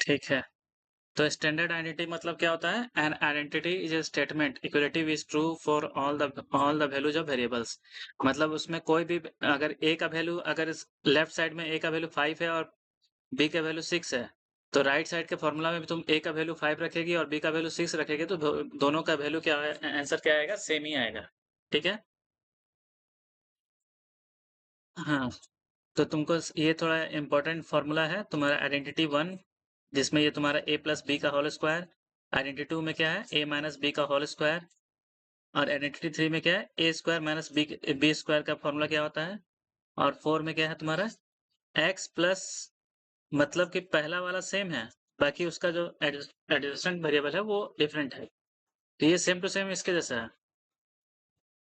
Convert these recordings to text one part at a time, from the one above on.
ठीक है। तो स्टैंडर्ड आइडेंटिटी मतलब क्या होता है? An identity is a statement equality is true for all the values of variables. मतलब उसमें कोई भी अगर ए का वैल्यू अगर लेफ्ट साइड में ए का वैल्यू 5 है और बी का वैल्यू 6 है, तो राइट साइड के फॉर्मूला में भी तुम ए का वैल्यू 5 रखेगी और बी का वैल्यू 6 रखेगी, तो दोनों का वैल्यू क्या है, आंसर क्या आएगा? सेम ही आएगा। ठीक है। हाँ, तो तुमको ये थोड़ा इंपॉर्टेंट फॉर्मूला है तुम्हारा आइडेंटिटी 1, जिसमें ये तुम्हारा a प्लस बी का होल स्क्वायर। आइडेंटिटी 2 में क्या है? a माइनस बी का होल स्क्वायर। और आइडेंटिटी 3 में क्या है? a square minus b square का फॉर्मूला क्या होता है? और 4 में क्या है तुम्हारा? x प्लस, मतलब कि पहला वाला सेम है, बाकी उसका जो एडजेसेंट वेरिएबल है वो डिफरेंट है। तो ये सेम टू सेम इसके जैसा है,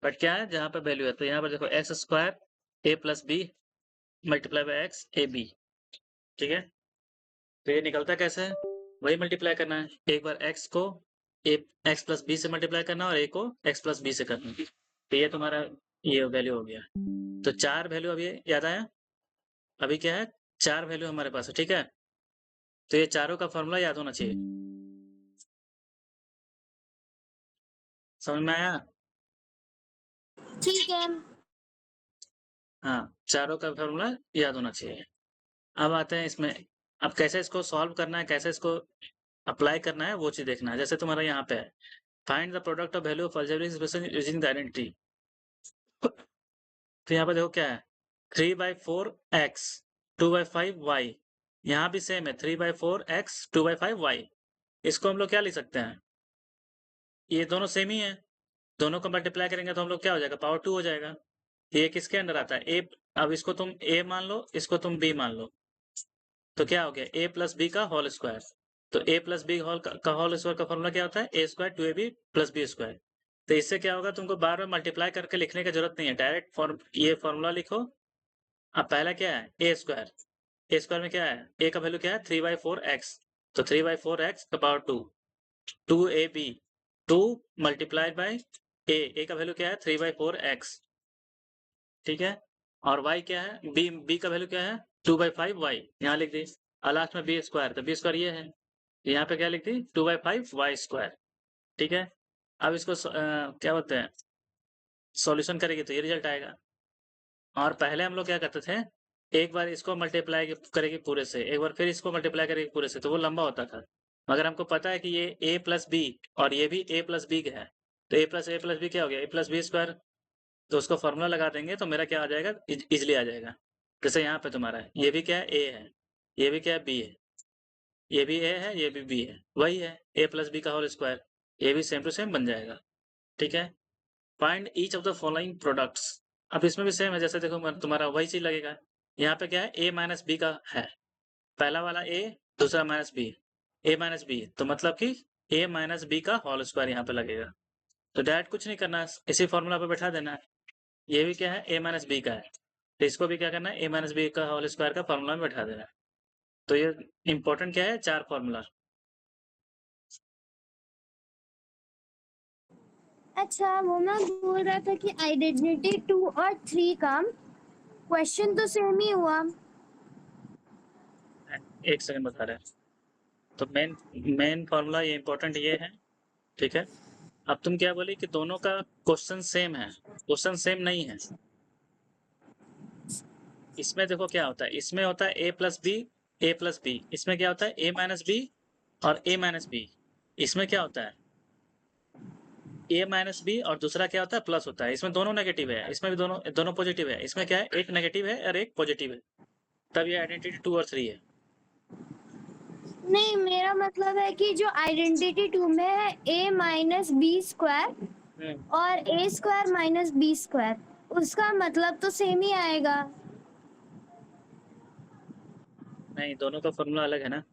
बट क्या है जहाँ पे वैल्यू है, तो यहाँ पर देखो x square a plus b multiply by x a b. ठीक है। तो ये निकलता कैसे है? वही मल्टीप्लाई करना है, एक बार x को एक्स प्लस बी से मल्टीप्लाई करना और a को x प्लस बी से करना। तो ये तुम्हारा ये वैल्यू हो गया। तो 4 वैल्यू अभी याद आया? अभी क्या है? 4 वैल्यू हमारे पास है। ठीक है। तो ये चारों का फॉर्मूला याद होना चाहिए। समझ में आया? ठीक है। हाँ, चारों का फॉर्मूला याद होना चाहिए। अब आते हैं इसमें, अब कैसे इसको सॉल्व करना है, कैसे इसको अप्लाई करना है, वो चीज देखना है। जैसे तुम्हारा यहाँ पे है, find the product of value of algebraic expression using the identity. तो यहाँ पे देखो क्या है, 3/4x 2/5y। यहाँ भी सेम है, 3/4x 2/5y। इसको हम लोग क्या लिख सकते हैं? ये दोनों सेम ही है, दोनों को मल्टीप्लाई करेंगे तो हम लोग क्या हो जाएगा? पावर 2 हो जाएगा। ये किसके अंडर आता है? ए। अब इसको तुम a मान लो, इसको तुम b मान लो, तो क्या हो गया? a प्लस बी का होल स्क्वायर। तो a प्लस बी का होल स्क्वायर का फॉर्मूला क्या होता है? a square 2ab plus b square. तो इससे क्या होगा? तुमको बार बार मल्टीप्लाई करके लिखने की जरूरत नहीं है, डायरेक्ट ये फॉर्मूला लिखो। अब पहला क्या है? ए स्क्वायर। ए स्क्वायर में क्या है? ए का वैल्यू क्या है? 3/4x। तो 3/4x का पावर 2, 2ab, 2 मल्टीप्लाइड बाय ए का वैल्यू क्या है? 3/4x। ठीक है। और y क्या है? b का वैल्यू क्या है? 2/5y। यहाँ लिख दी। और लास्ट में बी स्क्वायर, तो बी स्क्वायर ये है, यहाँ पे क्या लिख दी? 2/5y square. ठीक है। अब इसको क्या बोलते हैं, सॉल्यूशन करेंगे तो ये रिजल्ट आएगा। और पहले हम लोग क्या करते थे, एक बार इसको मल्टीप्लाई करेंगे पूरे से, एक बार फिर इसको मल्टीप्लाई करेंगे पूरे से, तो वो लंबा होता था। मगर हमको पता है कि ये a प्लस बी और ये भी a प्लस बी है, तो a प्लस बी क्या हो गया? a plus b square. तो उसको फॉर्मूला लगा देंगे तो मेरा क्या आ जाएगा? इजिली आ जाएगा। जैसे यहाँ पे तुम्हारा है, ये भी क्या है? a है, ये भी क्या है? b है, ये भी a है, ये भी b है, वही है a प्लस बी का होल स्क्वायर। ये भी सेम टू सेम बन जाएगा। ठीक है। Find each of the following products. अब इसमें भी सेम है, जैसे देखो तुम्हारा वही चीज लगेगा। यहाँ पे क्या है? a माइनस बी का है, पहला वाला a, दूसरा minus b, a minus b, तो मतलब कि a माइनस बी का होल स्क्वायर यहाँ पे लगेगा। तो डायरेक्ट कुछ नहीं करना है, इसी फॉर्मूला पे बैठा देना है। ये भी क्या है? a माइनस बी का है, तो इसको भी क्या करना है? a माइनस बी का होल स्क्वायर का फॉर्मूला में बैठा देना है। तो ये इंपॉर्टेंट क्या है? 4 फॉर्मूला। अच्छा, वो मैं बोल रहा था कि आइडेंटिटी 2 और 3 का क्वेश्चन तो सेम ही हुआ। एक सेकंड बता रहे हैं। तो मेन फॉर्मूला ये इंपॉर्टेंट ये है। ठीक है। अब तुम क्या बोली कि दोनों का क्वेश्चन सेम है? क्वेश्चन सेम नहीं है। इसमें देखो क्या होता है, इसमें होता है a plus b, a plus b. इसमें क्या होता है? a माइनस बी और a माइनस बी। इसमें क्या होता है? a माइनस बी और दूसरा क्या होता है? प्लस होता है। इसमें दोनों नेगेटिव है, इसमें भी दोनों दोनों पॉजिटिव है। इसमें क्या है? एक नेगेटिव है और एक पॉजिटिव है, तब ये आइडेंटिटी 2 और 3 है। नहीं, मेरा मतलब है कि जो आइडेंटिटी 2 में है a माइनस बी स्क्वायर और a square minus b square, उसका मतलब तो सेम ही आएगा। नहीं, दोनों का फॉर्मूला अलग है ना।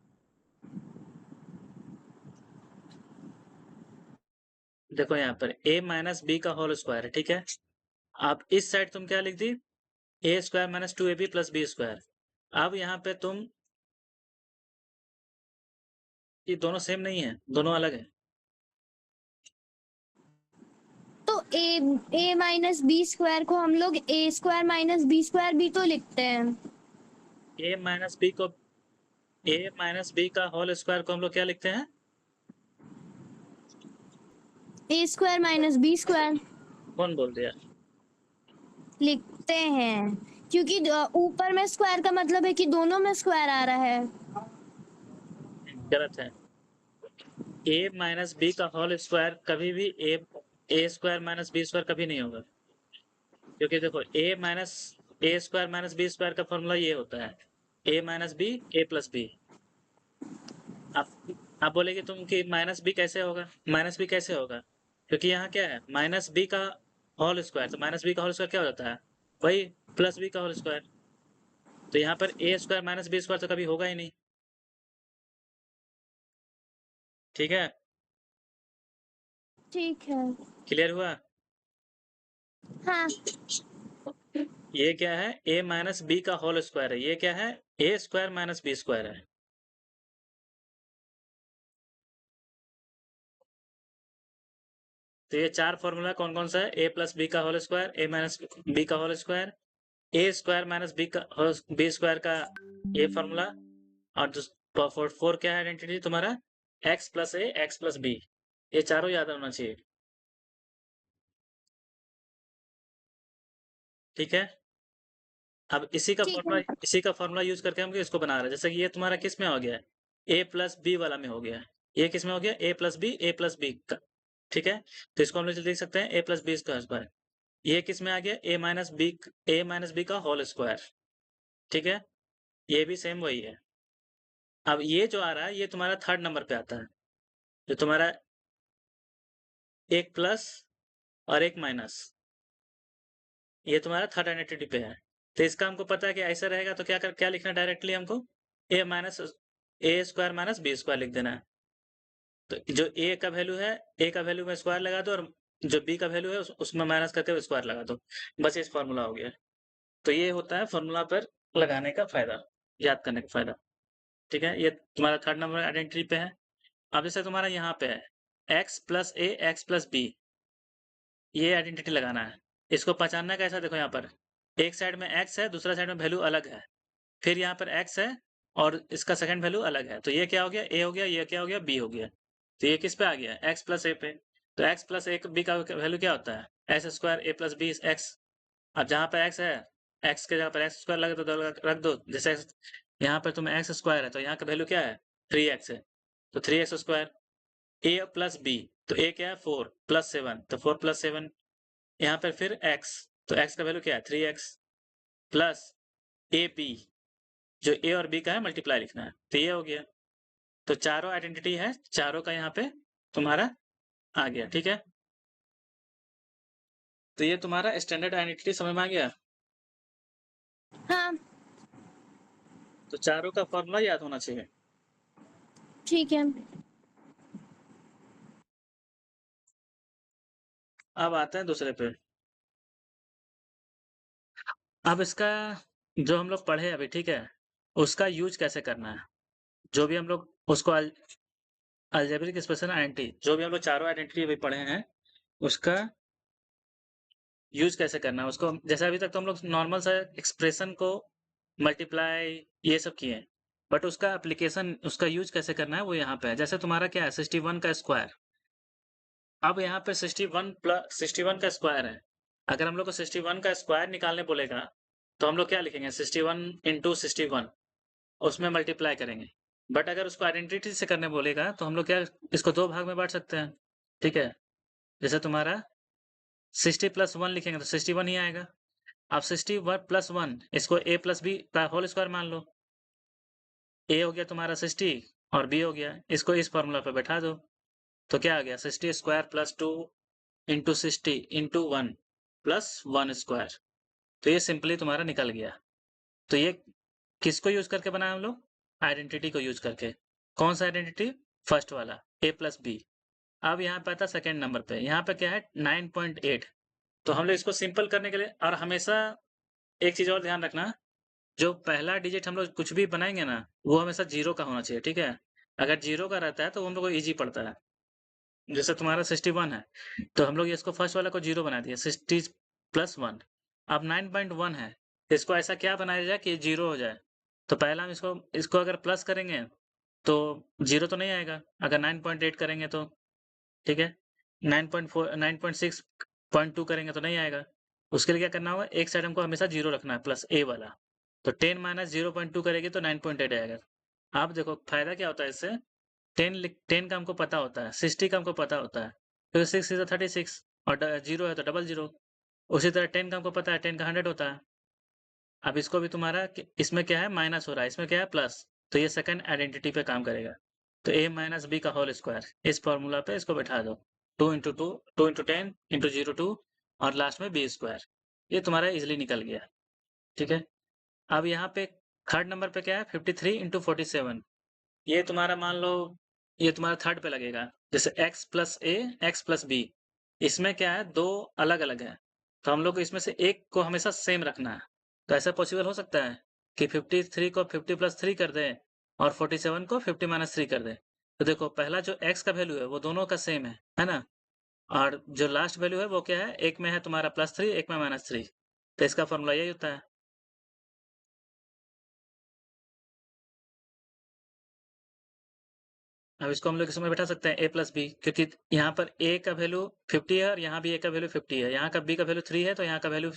देखो यहाँ पर a माइनस बी का होल स्क्वायर है। ठीक है। अब इस साइड तुम क्या लिख दी? a square minus 2ab plus b square. अब यहाँ पे तुम, ये दोनों सेम नहीं है, दोनों अलग है। तो a माइनस बी स्क्वायर को हम लोग a square minus b square भी तो लिखते हैं। a माइनस बी को ए माइनस बी का होल स्क्वायर को हम लोग क्या लिखते हैं? A square minus b square कौन बोल दिया? लिखते हैं, क्योंकि ऊपर में स्क्वायर का मतलब है कि दोनों में स्क्वायर आ रहा है। गलत है। ए माइनस बी का होल स्क्वायर कभी भी ए स्क्वायर माइनस बी स्क्वायर कभी नहीं होगा, क्योंकि देखो ए स्क्वायर माइनस बी स्क्वायर का फॉर्मूला ये होता है ए minus B a plus B. आप बोलेगे तुम कि माइनस बी कैसे होगा? माइनस बी कैसे होगा? क्योंकि यहाँ क्या है, माइनस बी का होल स्क्वायर, तो माइनस बी का होल स्क्वायर क्या हो जाता है? वही प्लस बी का होल स्क्वायर। तो यहाँ पर ए स्क्वायर माइनस बी स्क्वायर तो कभी होगा ही नहीं। ठीक है, ठीक है। क्लियर हुआ? हाँ। ये क्या है? ए माइनस बी का होल स्क्वायर है। ये क्या है? ए स्क्वायर माइनस बी स्क्वायर है। तो ये चार फॉर्मूला कौन कौन सा है? ए प्लस बी का होल स्क्वायर, ए माइनस बी का होल स्क्वायर, ए स्क्वायर माइनस बी स्क्वायर का ये फॉर्मूला, और फोर क्या है आइडेंटिटी तुम्हारा? एक्स प्लस ए एक्स प्लस बी। ये चारों याद होना चाहिए। ठीक है, अब ठीक है। इसी का फॉर्मूला यूज करके हम इसको बना रहे हैं। जैसे कि ये तुम्हारा किस में हो गया? ए प्लस बी वाला में हो गया। ये किस में हो गया? ए प्लस बी का। ठीक है, तो इसको हम लोग लिख सकते हैं ए प्लस बी स्क्वायर। ये किस में आ गया? ए माइनस बी का होल स्क्वायर। ठीक है, ये भी सेम वही है। अब ये जो आ रहा है ये तुम्हारा थर्ड नंबर पे आता है, जो तुम्हारा एक प्लस और एक माइनस, ये तुम्हारा थर्ड आइडेंटिटी पे है। तो इसका हमको पता है कि ऐसा रहेगा, तो क्या लिखना डायरेक्टली हमको? ए स्क्वायर माइनस बी स्क्वायर लिख देना है। तो जो ए का वैल्यू है, ए का वैल्यू में स्क्वायर लगा दो, और जो बी का वैल्यू है उसमें माइनस करके हुए स्क्वायर लगा दो। बस इस फॉर्मूला हो गया। तो ये होता है फॉर्मूला पर लगाने का फायदा, याद करने का फायदा। ठीक है, ये तुम्हारा थर्ड नंबर आइडेंटिटी पे है। अब जैसे तुम्हारा यहाँ पे है एक्स प्लस ए एक्स प्लस बी, ये आइडेंटिटी लगाना है। इसको पहचानना कैसा? देखो यहाँ पर एक साइड में एक्स है, दूसरा साइड में वैल्यू अलग है, फिर यहाँ पर एक्स है और इसका सेकंड वैल्यू अलग है। तो ये क्या हो गया? ए हो गया। ये क्या हो गया? बी हो गया। तो ये किस पे आ गया? एक्स प्लस ए पे। तो एक्स प्लस ए बी का वैल्यू क्या होता है? एक्स स्क्वायर ए प्लस बी एक्स। अब जहाँ पर एक्स है, एक्स के जगह पर एक्स स्क्वायर लगे तो रख दो। जैसे यहाँ पर तुम्हें एक्स स्क्वायर है तो यहाँ का वैल्यू क्या है? 3x है, तो 3x स्क्वायर। ए प्लस बी, तो ए क्या है? 4 प्लस 7, तो 4 प्लस 7। यहाँ पर फिर x, तो x का वैल्यू क्या है? 3x प्लस ए बी, जो ए और बी का है मल्टीप्लाई लिखना है। तो ये हो गया। तो चारों आइडेंटिटी है, चारों का यहाँ पे तुम्हारा आ गया। ठीक है, तो ये तुम्हारा स्टैंडर्ड आइडेंटिटी समझ में आ गया। हाँ। तो चारों का फॉर्मूला याद होना चाहिए। ठीक है। अब आते हैं दूसरे पे। अब इसका जो हम लोग पढ़े अभी, ठीक है, उसका यूज कैसे करना है? जो भी हम लोग उसको अलजेब्रिक एक्सप्रेशन आइडेंटिटी, जो भी हम लोग चारों आइडेंटिटी अभी पढ़े हैं, उसका यूज कैसे करना है उसको। जैसे अभी तक तो हम लोग नॉर्मल सा एक्सप्रेशन को मल्टीप्लाई ये सब किए, बट उसका एप्लीकेशन, उसका यूज कैसे करना है वो यहाँ पे है। जैसे तुम्हारा क्या है? 61 का स्क्वायर। अब यहाँ पे 61 का स्क्वायर है। अगर हम लोग को 61 का स्क्वायर निकालने बोलेगा तो हम लोग क्या लिखेंगे? 61 इंटू 61, उसमें मल्टीप्लाई करेंगे। बट अगर उसको आइडेंटिटी से करने बोलेगा तो हम लोग क्या, इसको दो भाग में बांट सकते हैं। ठीक है, जैसे तुम्हारा 60 प्लस 1 लिखेंगे तो 61 ही आएगा। अब 61 प्लस 1, इसको ए प्लस बी का होल स्क्वायर मान लो। ए हो गया तुम्हारा 60 और बी हो गया, इसको इस फॉर्मूला पे बैठा दो। तो क्या आ गया? 60 square plus 2 into 60 into 1 plus 1 square. तो ये सिंपली तुम्हारा निकल गया। तो ये किसको यूज करके बनाया हम लोग? आइडेंटिटी को यूज करके। कौन सा आइडेंटिटी? फर्स्ट वाला, ए प्लस बी। अब यहाँ पे आता सेकेंड नंबर पे, यहाँ पे क्या है? 9.8। तो हम लोग इसको सिंपल करने के लिए, और हमेशा एक चीज और ध्यान रखना, जो पहला डिजिट हम लोग कुछ भी बनाएंगे ना, वो हमेशा जीरो का होना चाहिए। ठीक है, अगर जीरो का रहता है तो हम लोग को ईजी पड़ता है। जैसे तुम्हारा 61 है तो हम लोग इसको फर्स्ट वाला को जीरो बना दिया, 60 प्लस 1। अब 9.1 है, इसको ऐसा क्या बनाया जाए कि जीरो हो जाए? तो पहला हम इसको अगर प्लस करेंगे तो 0 तो नहीं आएगा, अगर 9.8 करेंगे तो, ठीक है? 9.4 9.6.2 करेंगे तो नहीं आएगा। उसके लिए क्या करना होगा, एक साइड हमको हमेशा 0 रखना है, प्लस a वाला। तो 10 माइनस 0.2 करेगी तो 9.8 आएगा। अब देखो फायदा क्या होता है इससे, 10 का हमको पता होता है, 60 का हमको पता होता है, तो 6 इज 36 और 0 है तो डबल 0। उसी तरह 10 का हमको पता है, 10 का 100 होता है। अब इसको भी तुम्हारा इसमें क्या है, माइनस हो रहा है, इसमें क्या है, प्लस। तो ये सेकंड आइडेंटिटी पे काम करेगा। तो a माइनस बी का होल स्क्वायर, इस फॉर्मूला पे इसको बैठा दो, 2 इंटू 2, 2 इंटू 10 इंटू 0 2 और लास्ट में बी स्क्वायर। ये तुम्हारा इजिली निकल गया, ठीक है? अब यहाँ पे थर्ड नंबर पे क्या है, 53 इंटू 47। ये तुम्हारा मान लो, ये तुम्हारा थर्ड पे लगेगा, जैसे x प्लस ए, एक्स प्लस बी। इसमें क्या है, दो अलग अलग है, तो हम लोग को इसमें से एक को हमेशा सेम रखना है। तो ऐसा पॉसिबल हो सकता है कि 53 को 50 प्लस 3 कर दें और 47 को 50 माइनस 3 कर दें। तो देखो पहला जो x का वैल्यू है वो दोनों का सेम है ना? और जो लास्ट वैल्यू है वो क्या है, एक में है तुम्हारा +3, एक में -3। तो इसका फॉर्मूला यही होता है। अब इसको हम लोग इसमें बैठा सकते हैं a प्लस बी, क्योंकि यहाँ पर a का वैल्यू 50 है और यहाँ भी a का वैल्यू 50 है, यहाँ का b का वैल्यू 3 है, तो यहाँ का वैल्यू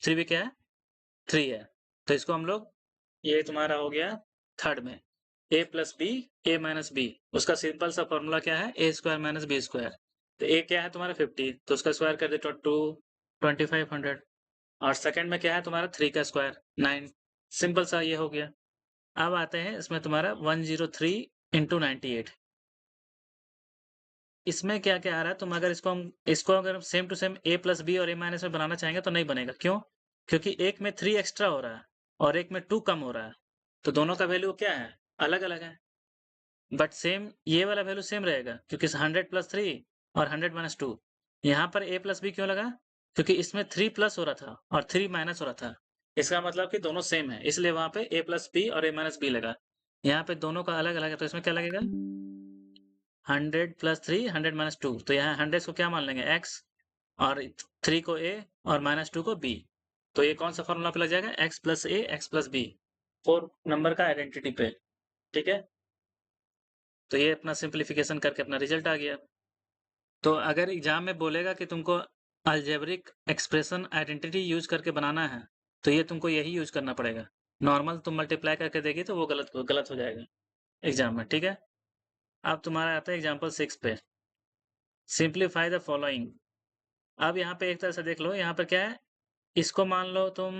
3 भी क्या है, 3 है। तो इसको हम लोग, ये तुम्हारा हो गया थर्ड में, a plus b, a minus b. उसका सिंपल सा फॉर्मूला क्या है, a square minus b square. तो a क्या है तुम्हारा 50, तो उसका स्क्वायर कर दे तो 2500। और सेकंड में क्या है तुम्हारा 3 का स्क्वायर 9। सिंपल सा ये हो गया। अब आते हैं इसमें तुम्हारा 103 इंटू 98। इसमें क्या-क्या आ रहा है, तुम अगर इसको अगर same to same a plus b और a माइनस में बनाना चाहेंगे तो नहीं बनेगा। क्यों? क्योंकि एक में 3 एक्स्ट्रा हो रहा है और एक में 2 कम हो रहा है, तो दोनों का वैल्यू क्या है, अलग-अलग है। बट सेम ये वाला वैल्यू सेम रहेगा, क्योंकि 100 प्लस 3 और 100 माइनस 2। यहाँ पर a प्लस बी क्यों लगा, क्योंकि इसमें 3 प्लस हो रहा था और 3 माइनस हो रहा था। इसका मतलब कि दोनों सेम है, इसलिए वहां पे a प्लस बी और a माइनस बी लगा। यहाँ पे दोनों का अलग अलग है, तो इसमें क्या लगेगा, 100 प्लस 3, 100 माइनस 2। तो यहाँ 100 को क्या मान लेंगे, x, और 3 को a और माइनस 2 को b। तो ये कौन सा फॉर्मूला पे लग जाएगा, x प्लस ए, एक्स प्लस बी, 4 नंबर का आइडेंटिटी पे, ठीक है? तो ये अपना सिंप्लीफिकेशन करके अपना रिजल्ट आ गया। तो अगर एग्जाम में बोलेगा कि तुमको अलजेब्रिक एक्सप्रेशन आइडेंटिटी यूज करके बनाना है, तो ये तुमको यही यूज करना पड़ेगा। नॉर्मल तुम मल्टीप्लाई करके देगी तो वो गलत हो जाएगा एग्जाम में, ठीक है? अब तुम्हारा आता है एग्जाम्पल 6 पे, सिंप्लीफाई द फॉलोइंग। अब यहाँ पे एक तरह से देख लो, यहाँ पर क्या है, इसको मान लो तुम,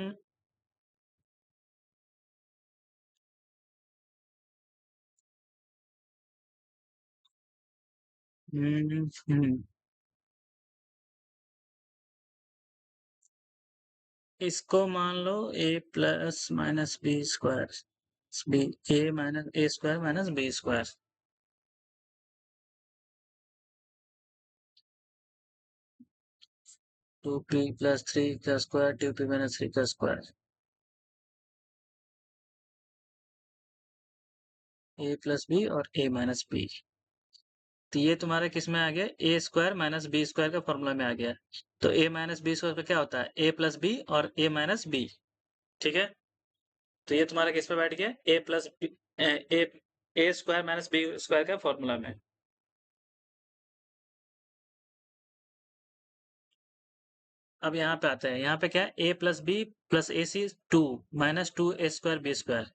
हम्म, हम्म, इसको मान लो a plus minus b square, b, a minus a square minus b square. 2p plus 3 का स्क्वायर, 2p माइनस 3 का स्क्वायर, a प्लस बी और a माइनस बी। तो ये तुम्हारा किस में आ गया, a square minus b square का फॉर्मूला में आ गया। तो a माइनस बी स्क्वायर पे क्या होता है, a प्लस बी और a माइनस बी, ठीक है? तो ये तुम्हारा किस पे बैठ गया, a plus a square minus b square का फॉर्मूला में। अब यहाँ पे आते हैं, यहाँ पे क्या है, a plus B plus A C 2 minus 2 A square B square.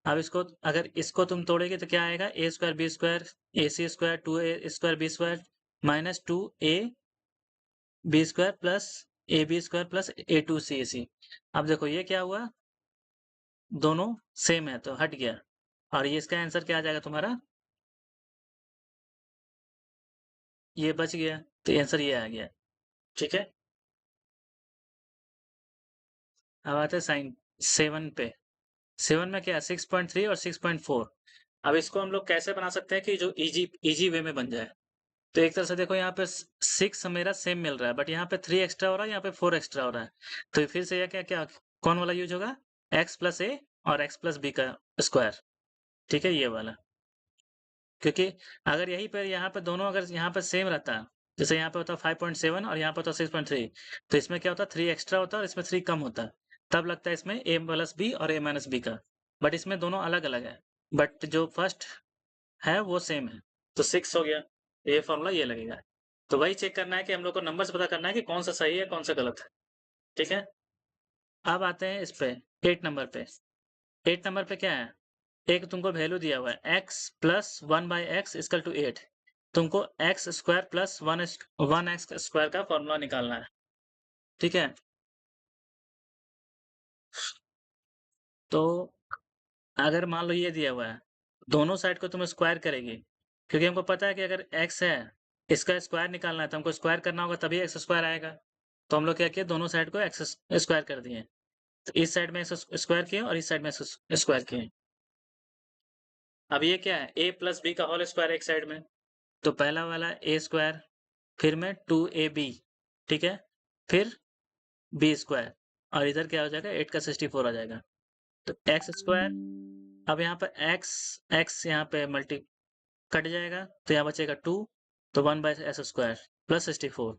अब इसको अगर इसको तुम तोड़ेगे तो क्या आएगा, A square B square, A C square 2 A square B square minus 2 A B square plus A B square plus A 2 C A C. अब देखो ये क्या हुआ, दोनों सेम है तो हट गया, और ये इसका आंसर क्या आ जाएगा तुम्हारा, ये बच गया, तो आंसर ये आ गया, ठीक है? अब आते हैं साइन 7 पे। 7 में क्या है, 6.3 और 6.4। अब इसको हम लोग कैसे बना सकते हैं कि जो इजी इजी वे में बन जाए। तो एक तरह से देखो, यहाँ पे 6 मेरा सेम मिल रहा है, बट यहाँ पे 3 एक्स्ट्रा हो रहा है, यहाँ पे 4 एक्स्ट्रा हो रहा है। तो फिर से यह क्या क्या कौन वाला यूज होगा, x प्लस ए और x प्लस बी का स्क्वायर, ठीक है, ये वाला। क्योंकि अगर यही पर यहाँ पे दोनों अगर यहाँ पे सेम रहता, जैसे यहाँ पे होता 5.7 और यहाँ पे होता 6.3, तो इसमें क्या होता, 3 एक्स्ट्रा होता और इसमें 3 कम होता, तब लगता है इसमें a प्लस बी और a माइनस बी का। बट इसमें दोनों अलग अलग है, बट जो फर्स्ट है वो सेम है, तो 6 हो गया। ये फॉर्मूला ये लगेगा। तो वही चेक करना है कि हम लोग को नंबर से पता करना है कि कौन सा सही है कौन सा गलत है। ठीक है, अब आते हैं इस पे 8 नंबर पे। 8 नंबर पे क्या है, एक तुमको वैल्यू दिया हुआ है x plus 1/x equal to 8। तुमको x square plus 1x square का फॉर्मूला निकालना है। ठीक है, तो अगर मान लो ये दिया हुआ है, दोनों साइड को तुम स्क्वायर करेगी, क्योंकि हमको पता है कि अगर x है इसका स्क्वायर निकालना है तो हमको स्क्वायर करना होगा तभी एक्स स्क्वायर आएगा। तो हम लोग क्या किए, दोनों साइड को एक्स स्क्वायर कर दिए। तो इस साइड में एक्स स्क्वायर किए और इस साइड में एक्स स्क्वायर किए। अब ये क्या है, a प्लस बी का होल स्क्वायर एक साइड में, तो पहला वाला a स्क्वायर, फिर में 2ab, ठीक है, फिर b स्क्वायर, और इधर क्या हो जाएगा 8 का 64 आ जाएगा। तो एक्स स्क्वायर, अब यहाँ पर x यहाँ पे मल्टी कट जाएगा तो यहाँ बचेगा 2, तो 1/s स्क्वायर प्लस 64।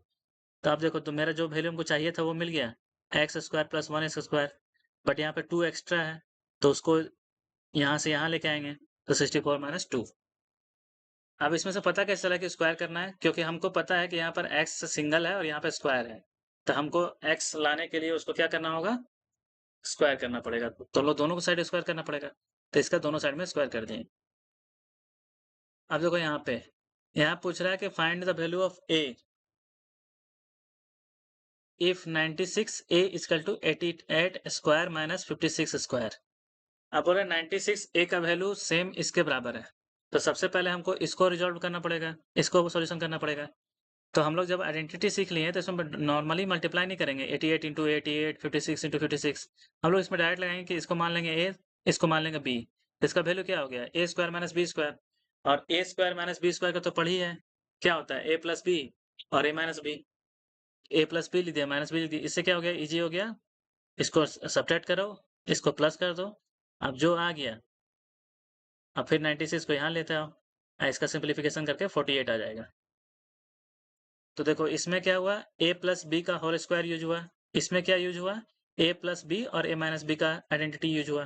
तो आप देखो, तो मेरा जो वैल्यू हमको चाहिए था वो मिल गया, x square plus 1x square, but यहाँ पे 2 एक्स्ट्रा है तो उसको यहाँ से यहाँ लेके आएंगे, तो 64 माइनस 2। अब इसमें से पता कैसे चला कि स्क्वायर करना है, क्योंकि हमको पता है कि यहाँ पर x सिंगल है और यहाँ पे स्क्वायर है, तो हमको x लाने के लिए उसको क्या करना होगा, स्क्वायर करना पड़ेगा। तो लोग दोनों को साइड स्क्वायर करना पड़ेगा, तो इसका दोनों साइड में स्क्वायर कर दें। अब देखो यहाँ पूछ रहा है कि find the value of a if 96a equal to 88 square minus 56 square. अब बोल रहे 96 a का वैल्यू सेम इसके बराबर है, तो सबसे पहले हमको इसको रिजॉल्व करना पड़ेगा, इसको सॉल्यूशन करना पड़ेगा। तो हम लोग जब आइडेंटिटी सीख लिए तो इसमें नॉर्मली मल्टीप्लाई नहीं करेंगे, 88 इंटू 88, 56 इंटू 56। हम लोग इसमें डायरेक्ट लगाएंगे कि इसको मान लेंगे a, इसको मान लेंगे b, इसका वैल्यू क्या हो गया, a square minus b square, और a square minus b square का तो पढ़ी है, क्या होता है a प्लस बी और a minus b. a plus b लिख दिया, माइनस बी लिख दिया, इससे क्या हो गया, इजी हो गया। इसको सब्ट्रैक्ट करो, इसको प्लस कर दो, अब जो आ गया, अब फिर 96 को यहाँ लेते आओ, इसका सिंप्लीफिकेशन करके 48 आ जाएगा। तो देखो इसमें क्या हुआ, a प्लस बी का होल स्क्वायर यूज हुआ, इसमें क्या यूज हुआ, a प्लस बी और a माइनस बी का आइडेंटिटी यूज हुआ।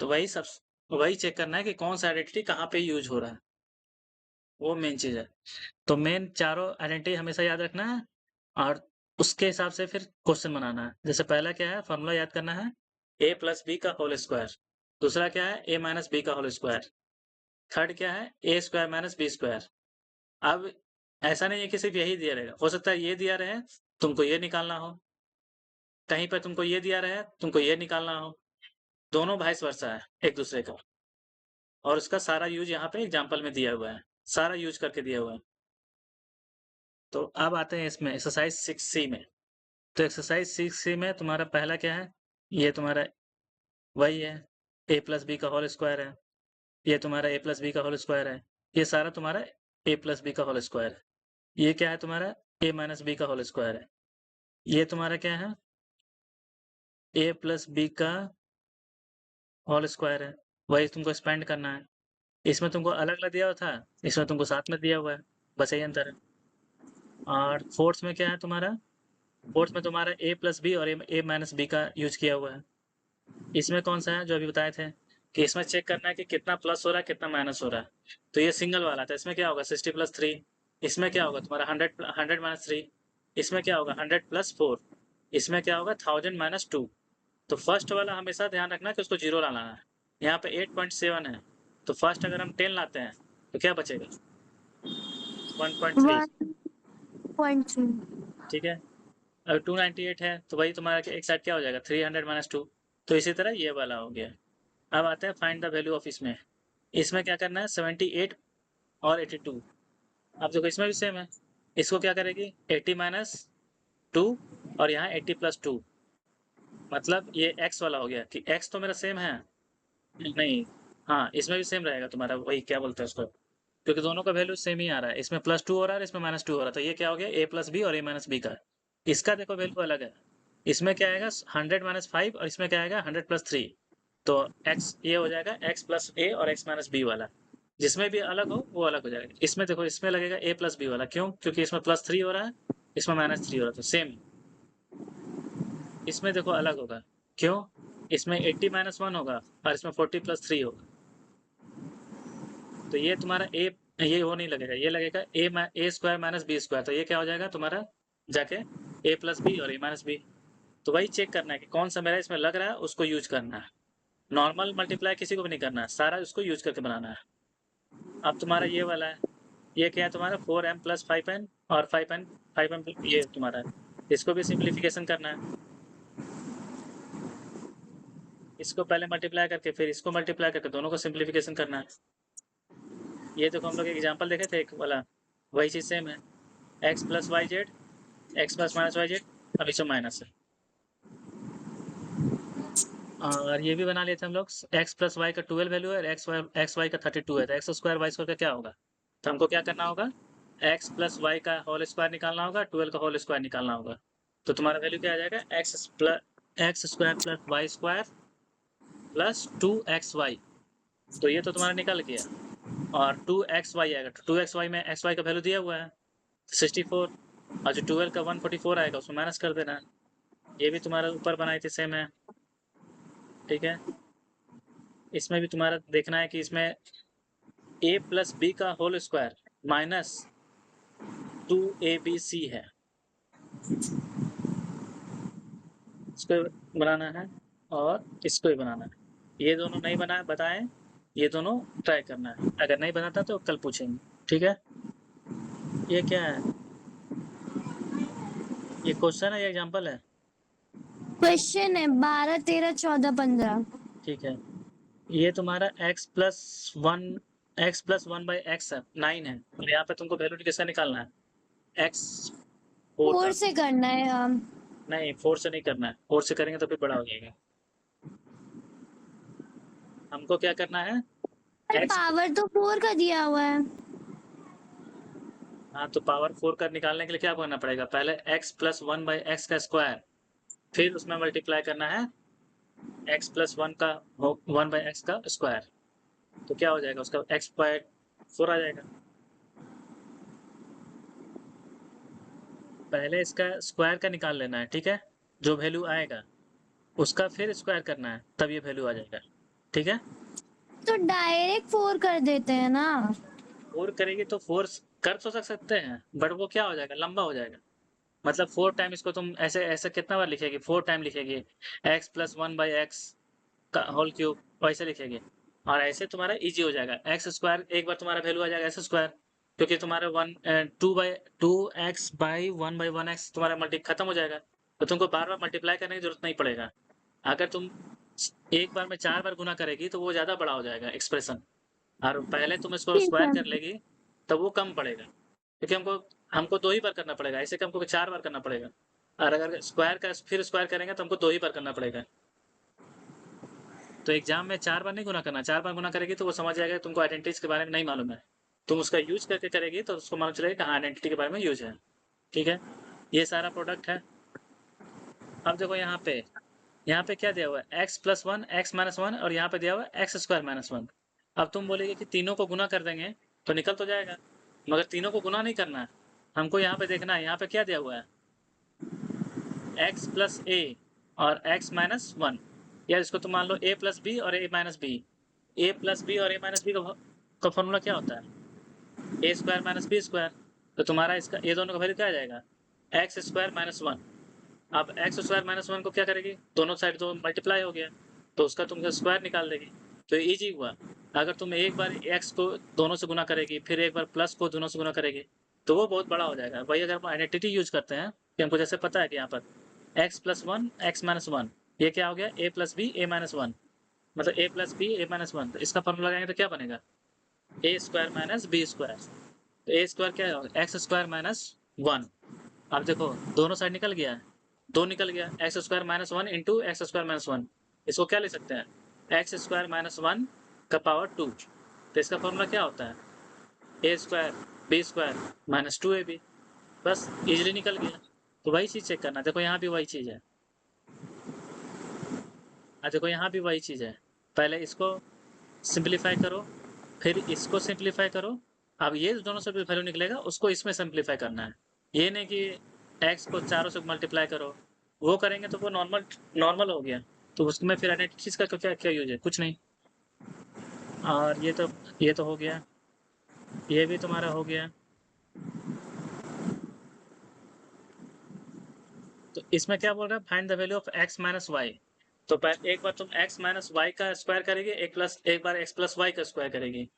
तो वही चेक करना है कि कौन सा आइडेंटिटी कहाँ पे यूज हो रहा है, वो मेन चीज है। तो मेन चारों आइडेंटिटी हमेशा याद रखना है, और उसके हिसाब से फिर क्वेश्चन बनाना है। जैसे पहला क्या है, फॉर्मूला याद करना है, a प्लस बी का होल स्क्वायर, दूसरा क्या है, a माइनस बी का होल स्क्वायर, थर्ड क्या है, a square minus b square. अब ऐसा नहीं है कि सिर्फ यही दिया रहेगा, हो सकता है ये दिया रहे तुमको ये निकालना हो, कहीं पर तुमको ये दिया रहे तुमको ये निकालना हो, दोनों वाइस वर्सा है एक दूसरे का। और उसका सारा यूज यहाँ पे एग्जाम्पल में दिया हुआ है, सारा यूज करके दिया हुआ है। तो अब आते हैं इसमें एक्सरसाइज 6C में। तो एक्सरसाइज 6C में तुम्हारा पहला क्या है, ये तुम्हारा वही है, a प्लस बी का होल स्क्वायर है, ये तुम्हारा a प्लस बी का होल स्क्वायर है, ये सारा तुम्हारा a प्लस बी का होल स्क्वायर है, ये क्या है तुम्हारा a माइनस बी का होल स्क्वायर है, ये तुम्हारा क्या है, a प्लस बी का होल स्क्वायर है, वही तुमको एक्सपेंड करना है। इसमें तुमको अलग अलग दिया हुआ था, इसमें तुमको साथ में दिया हुआ है, बस यही अंतर है। और फोर्थ में क्या है तुम्हारा, फोर्थ में तुम्हारा a प्लस बी और a माइनस बी का यूज किया हुआ है। इसमें कौन सा है जो अभी बताए थे, कि इसमें चेक करना है कि कितना प्लस हो रहा है कितना माइनस हो रहा है। तो ये सिंगल वाला था, इसमें क्या होगा 60 प्लस 3, इसमें क्या होगा तुम्हारा 100 माइनस 3, इसमें क्या होगा 100 प्लस 4, इसमें क्या होगा 1000 माइनस 2। तो फर्स्ट वाला हमेशा ध्यान रखना कि उसको जीरो लाना है। यहाँ पे 8.7 है, तो फर्स्ट अगर हम 10 लाते हैं तो क्या बचेगा 1.3। 1.3। ठीक है, अगर 298 है तो वही तुम्हारा एक साइड क्या हो जाएगा 300 माइनस 2। तो इसी तरह ये वाला हो गया। अब आते हैं फाइंड द वैल्यू ऑफ इसमें। इसमें क्या करना है 78 और 82। अब देखो इसमें भी सेम है, इसको क्या करेगी 80 माइनस 2 और यहाँ 80 प्लस 2, मतलब ये x वाला हो गया कि x तो मेरा सेम है, नहीं, हाँ इसमें भी सेम रहेगा तुम्हारा, वही क्या बोलते हैं उसको, क्योंकि दोनों का वैल्यू सेम ही आ रहा है, इसमें +2 हो रहा है इसमें -2 हो रहा है, तो ये क्या हो गया a प्लस बी और a माइनस बी का। इसका देखो वैल्यू अलग है, इसमें क्या आएगा 100 माइनस 5 और इसमें क्या आएगा 100 प्लस 3। तो x ये हो जाएगा x प्लस a और x माइनस बी वाला, जिसमें भी अलग हो वो अलग हो जाएगा। इसमें देखो इसमें लगेगा a प्लस बी वाला, क्यों, क्योंकि इसमें +3 हो रहा है इसमें -3 हो रहा है, तो सेम। इसमें देखो अलग होगा, क्यों, इसमें 80 माइनस 1 होगा और इसमें 40 प्लस 3 होगा। तो ये तुम्हारा ये वो नहीं लगेगा, ये लगेगा ए स्क्वायर माइनस बी स्क्वायर। तो ये क्या हो जाएगा तुम्हारा जाके ए प्लस बी और ए माइनस बी। तो वही चेक करना है कि कौन सा मेरा इसमें लग रहा है, उसको यूज करना है। नॉर्मल मल्टीप्लाई किसी को भी नहीं करना है, सारा उसको यूज करके बनाना है। अब तुम्हारा ये वाला है, ये क्या है तुम्हारा 4m प्लस 5n और 5m ये तुम्हारा है। इसको भी सिंप्लीफिकेशन करना है। इसको पहले मल्टीप्लाई करके फिर इसको मल्टीप्लाई करके दोनों को सिंप्लीफिकेशन करना है। ये देखो हम लोग एग्जाम्पल देखे थे एक वाला, वही चीज सेम है। X plus y z, x plus minus y z, अब इसमें माइनस है। और ये भी बना लिए थे हम लोग, एक्स प्लस वाई का 12 वैल्यू है और एक्स वाई का 32 है। तो एक्स स्क्वायर वाई स्क्वायर का क्या होगा? तो हमको क्या करना होगा, एक्स प्लस वाई का होल स्क्वायर निकालना होगा, 12 का होल स्क्वायर निकालना होगा। तो तुम्हारा वैल्यू क्या आ जाएगा, x square plus y square plus 2xy। तो ये तो तुम्हारा निकल गया। और 2xy आएगा, तो 2xy में xy का वैल्यू दिया हुआ है 64, और जो 12 का 144 आएगा उसमें माइनस कर देना है। ये भी तुम्हारा ऊपर बनाई थी सेम है, ठीक है। इसमें भी तुम्हारा देखना है कि इसमें a प्लस बी का होल स्क्वायर माइनस 2abc है, इसको बनाना है और इसको भी बनाना है। ये दोनों नहीं बना बताएं, ये दोनों ट्राई करना है। अगर नहीं बनाता तो कल पूछेंगे, ठीक है। ये क्या है, ये क्वेश्चन है या एग्जाम्पल है? क्वेश्चन है 12 13 14 15। ठीक है। ये तुम्हारा x+1 बाई एक्स 9 है, और यहाँ पे तुमको वैल्यू किसका निकालना है, x 4 4 का। से करना है हम। नहीं 4 से नहीं करना है, 4 से करेंगे तो फिर बड़ा हो जाएगा। हमको क्या करना है, पर x। पावर तो 4 का दिया हुआ है। हाँ तो पावर 4 का निकालने के लिए क्या करना पड़ेगा, पहले x+1 बाई एक्स का स्क्वायर, फिर उसमें मल्टीप्लाई करना है x+1 का 1 बाई एक्स का स्क्वायर। तो क्या हो जाएगा उसका x/4 आ जाएगा। पहले इसका स्क्वायर का निकाल लेना है, ठीक है। जो वैल्यू आएगा उसका फिर स्क्वायर करना है, तब ये वैल्यू आ जाएगा, ठीक है। तो डायरेक्ट 4 कर देते हैं ना। 4 करेगी तो 4 कर तो सकते हैं, बट वो क्या हो जाएगा, लंबा हो जाएगा। मतलब 4 टाइम इसको तुम ऐसे ऐसे कितना बार लिखेगी, 4 टाइम लिखेगी x+1 बाई एक्स का होल क्यूब, वैसे लिखेगी। और ऐसे तुम्हारा इजी हो जाएगा, एक्स स्क्वायर एक बार तुम्हारा वैल्यू आ जाएगा एक्स स्क्वायर, क्योंकि तुम्हारा 2x/1 तुम्हारा मल्टी खत्म हो जाएगा। तो तुमको बार बार मल्टीप्लाई करने की जरूरत नहीं पड़ेगा। अगर तुम एक बार में 4 बार गुना करेगी तो वो ज्यादा बड़ा हो जाएगा एक्सप्रेशन, और पहले तुम इसको ठीक स्क्वायर है। कर लेगी तब वो कम पड़ेगा, क्योंकि हमको हमको 2 ही बार करना पड़ेगा, ऐसे कि हमको 4 बार करना पड़ेगा। और अगर स्क्वायर का फिर स्क्वायर करेंगे तो हमको 2 ही बार करना पड़ेगा। तो एग्जाम में 4 बार नहीं गुना करना, 4 बार गुना करेगी तो वो समझ जाएगा तुमको आइडेंटिटीज के बारे में नहीं मालूम है। तुम उसका यूज करके करेगी तो उसको मालूम चलेगा हाँ आइडेंटिटी के बारे में यूज है, ठीक है। ये सारा प्रोडक्ट है। अब देखो यहाँ पे क्या दिया हुआ है, x+1 x-1, और यहाँ पे दिया हुआ है x²-1। अब तुम बोलेगे कि तीनों को गुना कर देंगे तो निकल तो जाएगा, मगर तीनों को गुना नहीं करना है। हमको यहाँ पे देखना है, यहाँ पे क्या दिया हुआ है, x+a और x-1, या इसको तुम मान लो a प्लस बी और a minus b. a plus b और a माइनस बी का फॉर्मूला क्या होता है, a square minus b square. तो तुम्हारा इसका ये दोनों का वैल्यू क्या आ जाएगा, x²-1। अब x²-1 को क्या करेगी, दोनों साइड तो मल्टीप्लाई हो गया, तो उसका तुम स्क्वायर निकाल देगी। तो इजी हुआ। अगर तुम एक बार x को दोनों से गुना करेगी, फिर एक बार प्लस को दोनों से गुना करेगी, तो वो बहुत बड़ा हो जाएगा। वही अगर हम आइडेंटिटी यूज करते हैं कि हमको जैसे पता है कि यहाँ पर x+1 x-1, ये क्या हो गया a plus b a minus 1, मतलब a plus b a minus 1। तो इसका फॉर्मूला लगाएंगे तो क्या बनेगा, a square minus b square. तो a स्क्वायर क्या होगा, x²-1। अब देखो दोनों साइड निकल गया, 2 निकल गया, x²-1 इंटू x²-1। इसको क्या ले सकते हैं, x²-1 का पावर 2। तो इसका फॉर्मूला क्या होता है, a square b square minus 2ab। बस इजीली निकल गया। तो वही चीज चेक करना, देखो यहाँ भी वही चीज है, देखो यहाँ भी वही चीज है। पहले इसको सिंप्लीफाई करो, फिर इसको सिंप्लीफाई करो। अब ये दोनों से वैल्यू निकलेगा उसको इसमें सिंप्लीफाई करना है। ये नहीं कि x को चारों से मल्टीप्लाई करो, वो करेंगे तो वो नॉर्मल नॉर्मल हो गया। तो उसमें फिर आइडेंटिटीज का क्या क्या यूज है? कुछ नहीं। और ये तो हो गया, ये भी तुम्हारा हो गया। तो इसमें क्या बोल रहा है, find the value of x minus y. तो एक बार तुम x माइनस वाई का स्क्वायर करेगी, एक बार x प्लस वाई का स्क्वायर करेगी,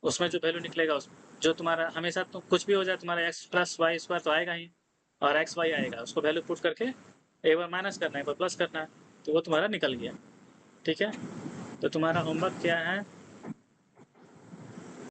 उसमें जो वैल्यू निकलेगा उस जो तुम्हारा हमेशा तो कुछ भी हो जाए, तुम्हारा x प्लस वाई स्क्वायर तो आएगा ही, और एक्स वाई आएगा, उसको वैल्यू पुट करके एक बार माइनस करना है, एक बार प्लस करना है, तो वो तुम्हारा निकल गया। ठीक है, तो तुम्हारा होमवर्क क्या है,